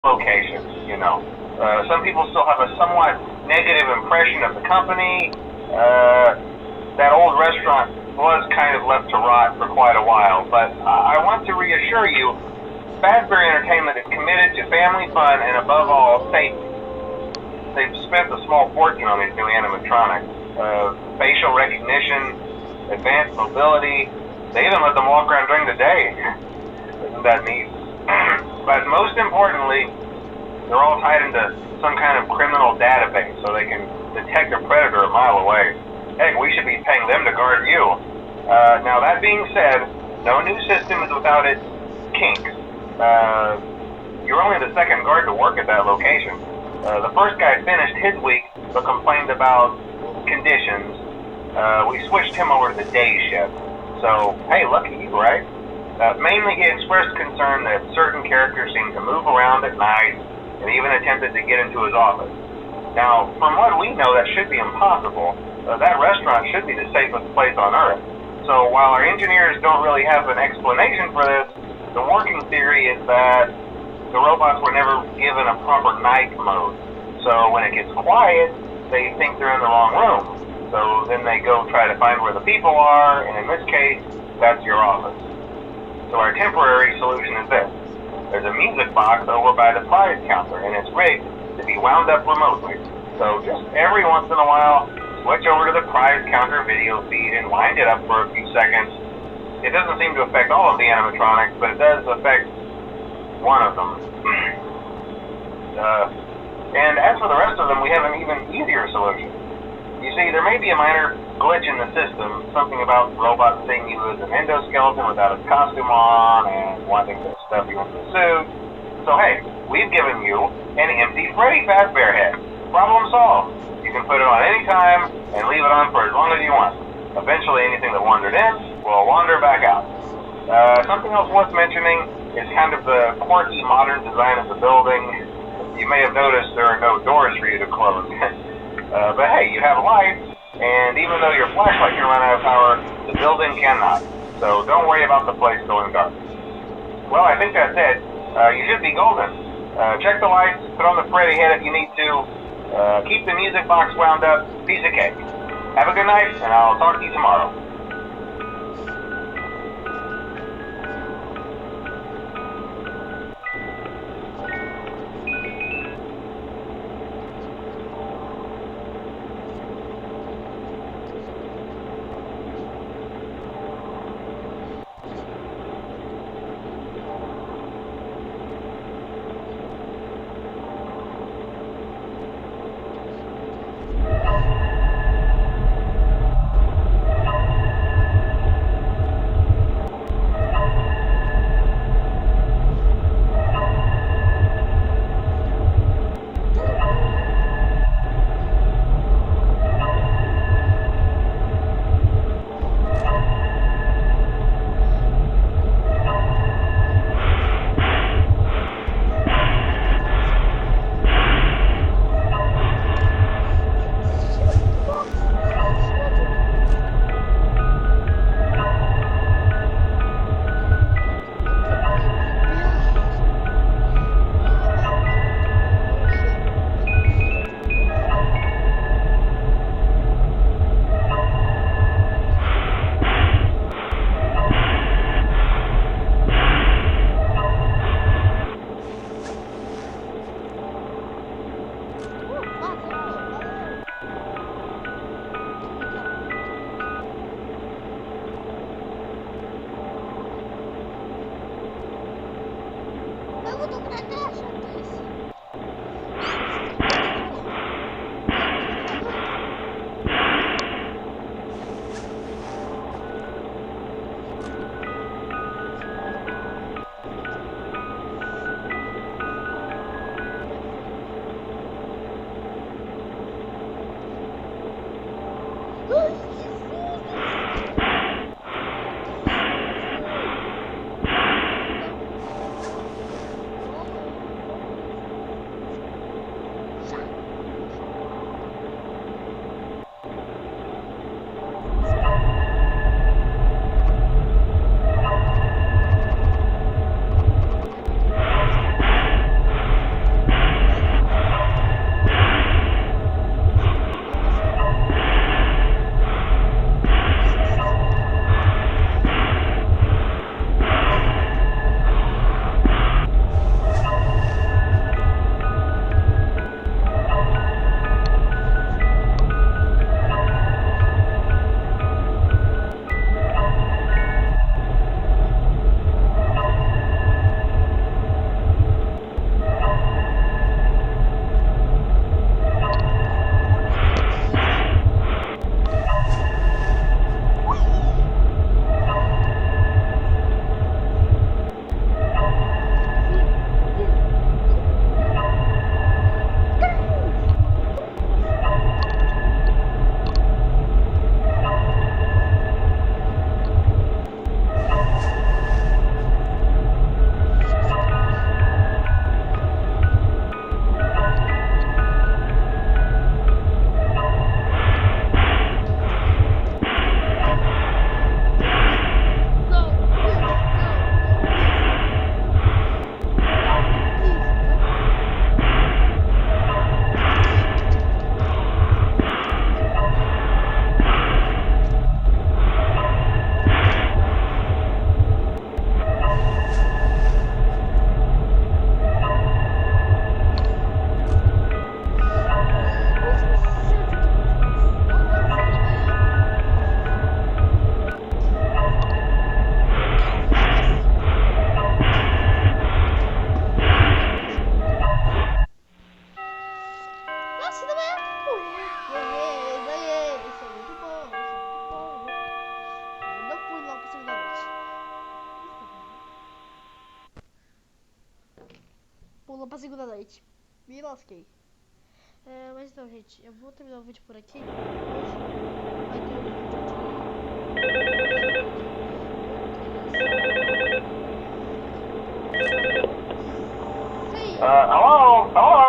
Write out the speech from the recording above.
locations, you know. Some people still have a somewhat negative impression of the company. That old restaurant was kind of left to rot for quite a while, but I want to reassure you, Fazbear Entertainment is committed to family fun and above all, safety. They've spent a small fortune on these new animatronics. Facial recognition, advanced mobility. They even let them walk around during the day. Isn't that neat? But most importantly, they're all tied into some kind of criminal database so they can detect a predator a mile away. Heck, we should be paying them to guard you. Now that being said, no new system is without its kinks. You're only the second guard to work at that location. The first guy finished his week but complained about conditions. We switched him over to the day shift. So, hey, lucky you, right? Mainly he expressed concern that certain characters seemed to move around at night and even attempted to get into his office. Now, from what we know, that should be impossible. That restaurant should be the safest place on Earth. So while our engineers don't really have an explanation for this, the working theory is that the robots were never given a proper night mode. So when it gets quiet, they think they're in the wrong room. So then they go try to find where the people are, and in this case, that's your office. So our temporary solution is this. There's a music box over by the prize counter, and it's rigged to be wound up remotely. So just every once in a while, switch over to the prize counter video feed and wind it up for a few seconds. It doesn't seem to affect all of the animatronics, but it does affect one of them. And as for the rest of them, we have an even easier solution. You see, there may be a minor glitch in the system, something about robots seeing you as an endoskeleton without a costume on and wanting to stuff you into a suit. So hey, we've given you an empty Freddy Fazbear head. Problem solved. You can put it on any time and leave it on for as long as you want. Eventually anything that wandered in will wander back out. Something else worth mentioning is kind of the quirky modern design of the building. You may have noticed there are no doors for you to close. But hey, you have lights, and even though your flashlight can run out of power, the building cannot. So don't worry about the place going dark. Well, I think that's it. You should be golden. Check the lights, put on the Freddy head if you need to. Keep the music box wound up. Piece of cake. Have a good night, and I'll talk to you tomorrow. segunda noite. Me lasquei. Mas então, gente, eu vou terminar o vídeo por aqui. Hoje vai ter um vídeo de... Hello? Hello?